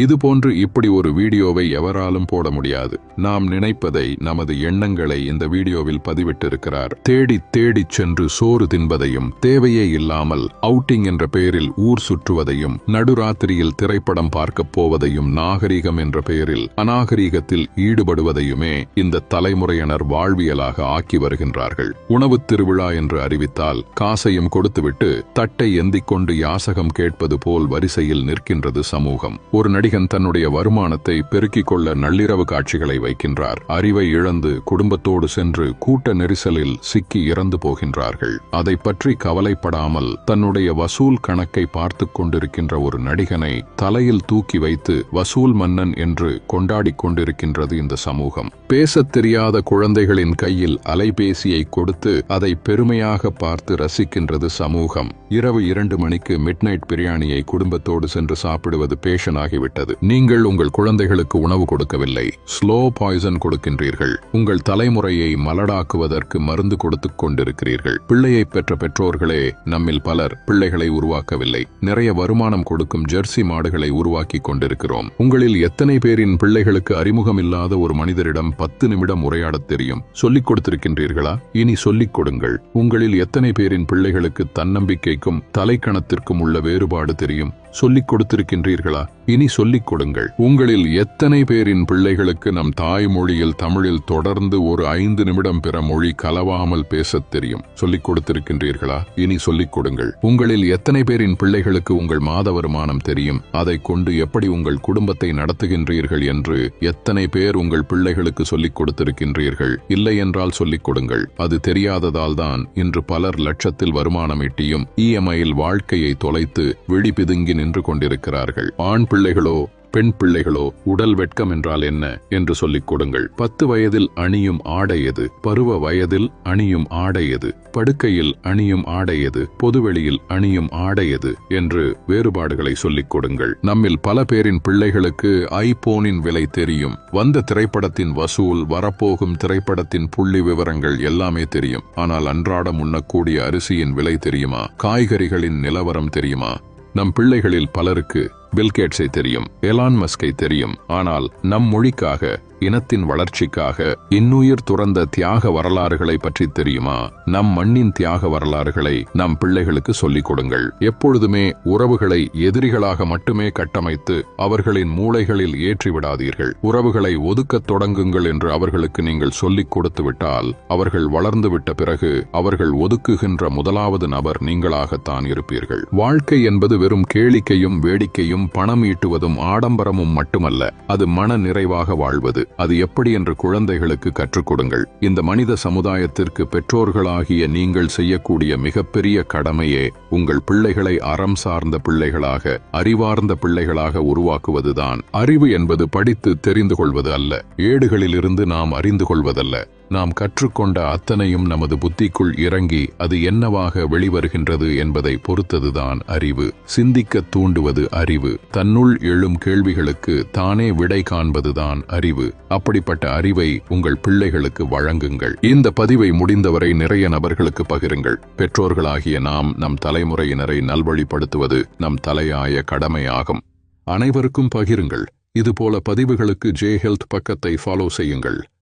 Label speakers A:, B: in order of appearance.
A: இதுபோன்று இப்படி ஒரு வீடியோவை எவராலும் போட முடியாது. நாம் நினைப்பதை, நமது எண்ணங்களை இந்த வீடியோவில் பதிவிட்டிருக்கிறார். தேடிச் சென்று சோறு தின்பதையும், தேவையே இல்லாமல் அவுட்டிங் என்ற பெயரில் ஊர் சுற்றுவதையும், நடுராத்திரியில் திரைப்படம் பார்க்கப் போவதையும், நாகரிகம் என்ற பெயரில் அநாகரிகத்தில் ஈடுபடுவதையுமே இந்த தலைமுறையினர் வாழ்வியலாக ஆக்கி வருகின்றார்கள். உணவுத் திருவிழா என்று அறிவித்தால் காசையும் கொடுத்துவிட்டு தட்டை எந்திக் கொண்டு யாசகம் கேட்பது போல் வரிசையில் நிற்கின்றது சமூகம். ஒரு நடிகன் தன்னுடைய வருமானத்தை பெருக்கிக் கொள்ள நள்ளிரவு காட்சிகளை வைக்கின்றார். அறிவை இழந்து குடும்பத்தோடு சென்று கூட்ட நெரிசலில் சிக்கி இறந்து போகின்றார்கள். அதை பற்றி கவலைப்படாமல் தன்னுடைய வசூல் கணக்கை பார்த்து கொண்டிருக்கின்ற ஒரு நடிகனை தலையில் தூக்கி வைத்து வசூல் மன்னன் என்று கொண்டாடிக் கொண்டிருக்கின்றது இந்த சமூகம். பேசத் தெரியாத குழந்தைகளின் கையில் அலைபேசியை கொடுத்து அதை பெருமையாக பார்த்து ரசிக்கின்றது சமூகம். இரவு 2 மணிக்கு மிட்நைட் பிரியாணியை குடும்பத்தோடு சென்று சாப்பிடுவது பேஷன் ஆகிவிட்டது. நீங்கள் உங்கள் குழந்தைகளுக்கு உணவு கொடுக்கவில்லை, ஸ்லோ பாய்சன் கொடுக்கின்றீர்கள். உங்கள் தலைமுறையை மலடாக்குவதற்கு மருந்து கொடுத்துக் கொண்டிருக்கிறீர்கள். பிள்ளையை பெற்ற பெற்றோர்களே நம்மில் பலர் பிள்ளைகளை உருவாக்கவில்லை. நிறைய வருமானம் கொடுக்கும் ஜெர்சி மாடுகளை உருவாக்கி கொண்டிருக்கிறோம். உங்களில் எத்தனை பேரின் பிள்ளைகளுக்கு அறிமுகம் இல்லாத ஒரு மனிதரிடம் 10 நிமிடம் உரையாடத் தெரியும்? சொல்லிக் கொடுத்திருக்கின்றீர்களா? இனி சொல்லிக் கொடுங்கள். உங்களில் எத்தனை பேரின் பிள்ளைகளுக்கு தன்னம்பிக்கைக்கும் தலைக்கணத்திற்கும் உள்ள வேறுபாடு தெரியும்? சொல்லிக் கொடுத்திருக்கின்றீர்களா? இனி சொல்லிக் கொடுங்கள். உங்களில் எத்தனை பேரின் பிள்ளைகளுக்கு நம் தாய்மொழியில் தமிழில் தொடர்ந்து ஒரு 5 நிமிடம் பிற மொழி கலவாமல் பேசத் தெரியும்? சொல்லிக் கொடுத்திருக்கின்றீர்களா? இனி சொல்லிக் கொடுங்கள். உங்களில் எத்தனை பேரின் பிள்ளைகளுக்கு உங்கள் மாத வருமானம் தெரியும்? அதை கொண்டு எப்படி உங்கள் குடும்பத்தை நடத்துகின்றீர்கள் என்று எத்தனை பேர் உங்கள் பிள்ளைகளுக்கு சொல்லிக் கொடுத்திருக்கின்றீர்கள்? இல்லை என்றால் சொல்லிக் கொடுங்கள். அது தெரியாததால் தான் இன்று பலர் லட்சத்தில் வருமானம் ஈட்டியும் இஎம்ஐயில் வாழ்க்கையை தொலைத்து விழி பிதுங்கி நின்று கொண்டிருக்கிறார்கள். ஆண் பிள்ளைகளோ பெண் பிள்ளைகளோ உடல் வெட்கம் என்றால் என்ன என்று சொல்லிக் கொடுங்கள். 10 வயதில் அணியும் ஆடை எது? பருவ வயதில் அணியும் ஆடை எது? படுக்கையில் அணியும் ஆடை எது? பொதுவெளியில் அணியும் ஆடை எது என்று வேறுபாடுகளை சொல்லிக் கொடுங்கள். நம்மில் பல பேரின் பிள்ளைகளுக்கு ஐபோனின் விலை தெரியும். வந்த திரைப்படத்தின் வசூல், வரப்போகும் திரைப்படத்தின் புள்ளி விவரங்கள் எல்லாமே தெரியும். ஆனால் அன்றாடம் உண்ணக்கூடிய அரிசியின் விலை தெரியுமா? காய்கறிகளின் நிலவரம் தெரியுமா? நம் பிள்ளைகளில் பலருக்கு பில்கேட்ஸை தெரியும், எலான் மஸ்கை தெரியும். ஆனால் நம் மொழிக்காக, இனத்தின் வளர்ச்சிக்காக இன்னுயிர் துறந்த தியாக வரலாறுகளை பற்றி தெரியுமா? நம் மண்ணின் தியாக வரலாறுகளை நம் பிள்ளைகளுக்கு சொல்லிக் கொடுங்கள். எப்பொழுதுமே உறவுகளை எதிரிகளாக மட்டுமே கட்டமைத்து அவர்களின் மூளைகளில் ஏற்றிவிடாதீர்கள். உறவுகளை ஒதுக்கத் தொடங்குங்கள் என்று அவர்களுக்கு நீங்கள் சொல்லிக் கொடுத்து விட்டால் அவர்கள் வளர்ந்து விட்ட பிறகு அவர்கள் ஒதுக்குகின்ற முதலாவது நபர் நீங்களாகத்தான் இருப்பீர்கள். வாழ்க்கை என்பது வெறும் கேளிக்கையும் வேடிக்கையும் பணம் ஈட்டுவதும் ஆடம்பரமும் மட்டுமல்ல. அது மன நிறைவாக வாழ்வது. அது எப்படி என்று குழந்தைகளுக்கு கற்றுக் கொடுங்கள். இந்த மனித சமுதாயத்திற்கு பெற்றோர்களாகிய நீங்கள் செய்யக்கூடிய மிகப்பெரிய கடமையே உங்கள் பிள்ளைகளை அறம் சார்ந்த பிள்ளைகளாக, அறிவார்ந்த பிள்ளைகளாக உருவாக்குவதுதான். அறிவு என்பது படித்து தெரிந்து கொள்வது அல்ல, ஏடுகளிலிருந்து நாம் அறிந்து கொள்வதல்ல. நாம் கற்றுக்கொண்ட அத்தனையும் நமது புத்திக்குள் இறங்கி அது என்னவாக வெளிவருகின்றது என்பதை பொறுத்ததுதான் அறிவு. சிந்திக்க தூண்டுவது அறிவு. தன்னுள் எழும் கேள்விகளுக்கு தானே விடை காண்பதுதான் அறிவு. அப்படிப்பட்ட அறிவை உங்கள் பிள்ளைகளுக்கு வழங்குங்கள். இந்த பதிவை முடிந்தவரை நிறைய நபர்களுக்கு பகிருங்கள். பெற்றோர்களாகிய நாம் நம் தலைமுறையினரை நல்வழிப்படுத்துவது நம் தலையாய கடமையாகும். அனைவருக்கும் பகிருங்கள். இதுபோல பதிவுகளுக்கு ஜே ஹெல்த் பக்கத்தை ஃபாலோ செய்யுங்கள்.